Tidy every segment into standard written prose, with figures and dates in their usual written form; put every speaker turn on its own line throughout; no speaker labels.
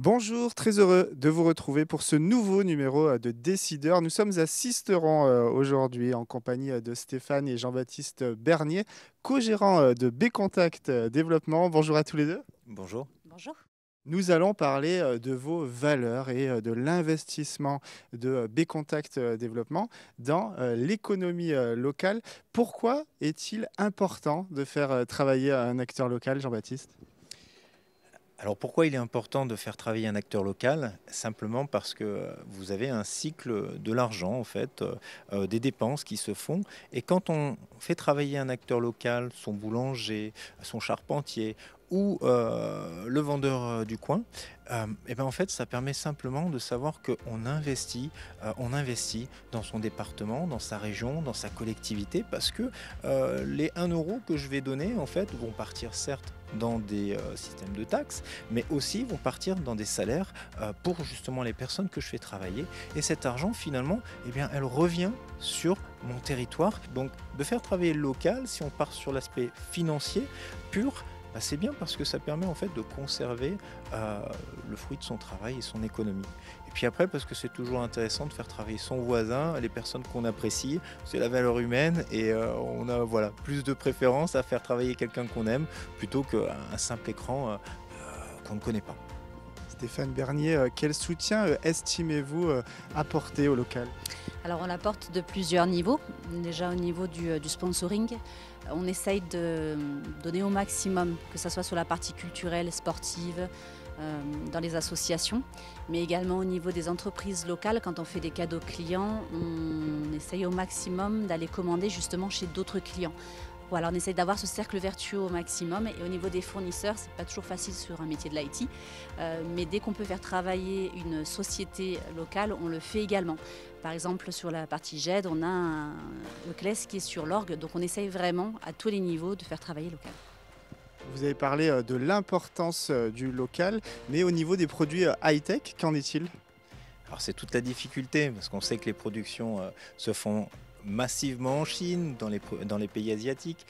Bonjour, très heureux de vous retrouver pour ce nouveau numéro de Décideurs. Nous sommes à Sisteron aujourd'hui en compagnie de Stéphane et Jean-Baptiste Bernier, co-gérants de B-Contact Développement. Bonjour à tous les deux.
Bonjour.
Bonjour.
Nous allons parler de vos valeurs et de l'investissement de B-Contact Développement dans l'économie locale. Pourquoi est-il important de faire travailler un acteur local, Jean-Baptiste?
Alors pourquoi il est important de faire travailler un acteur local? Simplement parce que vous avez un cycle de l'argent, en fait, des dépenses qui se font. Et quand on fait travailler un acteur local, son boulanger, son charpentier ou le vendeur du coin, et ben en fait, ça permet simplement de savoir on investit dans son département, dans sa région, dans sa collectivité, parce que les 1 € que je vais donner, en fait, vont partir certes dans des systèmes de taxes, mais aussi vont partir dans des salaires pour justement les personnes que je fais travailler. Et cet argent, finalement, eh bien, elle revient sur mon territoire. Donc, de faire travailler le local, si on part sur l'aspect financier pur, bah, c'est bien parce que ça permet en fait de conserver le fruit de son travail et son économie. Et puis après, parce que c'est toujours intéressant de faire travailler son voisin, les personnes qu'on apprécie, c'est la valeur humaine et on a voilà, plus de préférence à faire travailler quelqu'un qu'on aime plutôt qu'un simple écran qu'on ne connaît pas.
Stéphane Bernier, quel soutien estimez-vous apporter au local?
Alors on apporte de plusieurs niveaux. Déjà au niveau du sponsoring, on essaye de donner au maximum, que ce soit sur la partie culturelle, sportive, dans les associations, mais également au niveau des entreprises locales. Quand on fait des cadeaux clients, on essaye au maximum d'aller commander justement chez d'autres clients. Voilà, on essaye d'avoir ce cercle vertueux au maximum. Et au niveau des fournisseurs, c'est pas toujours facile sur un métier de l'IT, mais dès qu'on peut faire travailler une société locale, on le fait également. Par exemple, sur la partie GED, on a un ECLES qui est sur l'orgue, donc on essaye vraiment à tous les niveaux de faire travailler local.
Vous avez parlé de l'importance du local, mais au niveau des produits high-tech, qu'en est-il?
Alors c'est toute la difficulté, parce qu'on sait que les productions se font massivement en Chine, dans les pays asiatiques.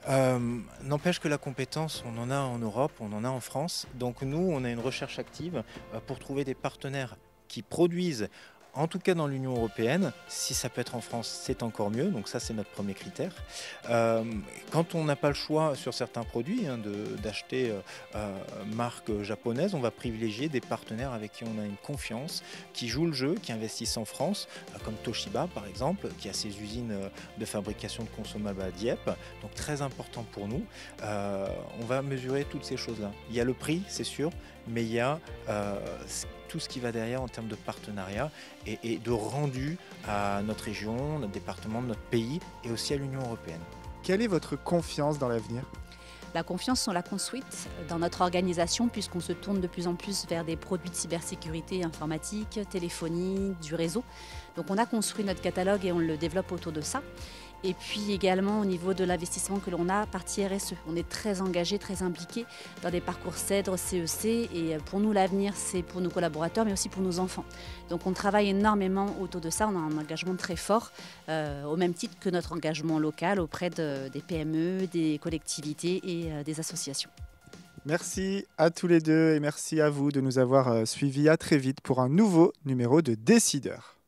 N'empêche que la compétence, on en a en Europe, on en a en France. Donc nous, on a une recherche active pour trouver des partenaires qui produisent, en tout cas dans l'Union européenne. Si ça peut être en France, c'est encore mieux. Donc ça, c'est notre premier critère. Euh, Quand on n'a pas le choix sur certains produits d'acheter marque japonaise, on va privilégier des partenaires avec qui on a une confiance, qui jouent le jeu, qui investissent en France, comme Toshiba par exemple, qui a ses usines de fabrication de consommables à Dieppe. Donc très important pour nous. On va mesurer toutes ces choses-là. Il y a le prix, c'est sûr, mais il y a tout ce qui va derrière en termes de partenariat et de rendu à notre région, notre département, notre pays et aussi à l'Union européenne.
Quelle est votre confiance dans l'avenir?
La confiance, on l'a construite dans notre organisation puisqu'on se tourne de plus en plus vers des produits de cybersécurité informatique, téléphonie, du réseau. Donc on a construit notre catalogue et on le développe autour de ça. Et puis également au niveau de l'investissement que l'on a, partie RSE. On est très engagé, très impliqué dans des parcours CEDRE, CEC. Et pour nous, l'avenir, c'est pour nos collaborateurs, mais aussi pour nos enfants. Donc on travaille énormément autour de ça. On a un engagement très fort, au même titre que notre engagement local auprès des PME, des collectivités et des associations.
Merci à tous les deux et merci à vous de nous avoir suivis. À très vite pour un nouveau numéro de Décideurs.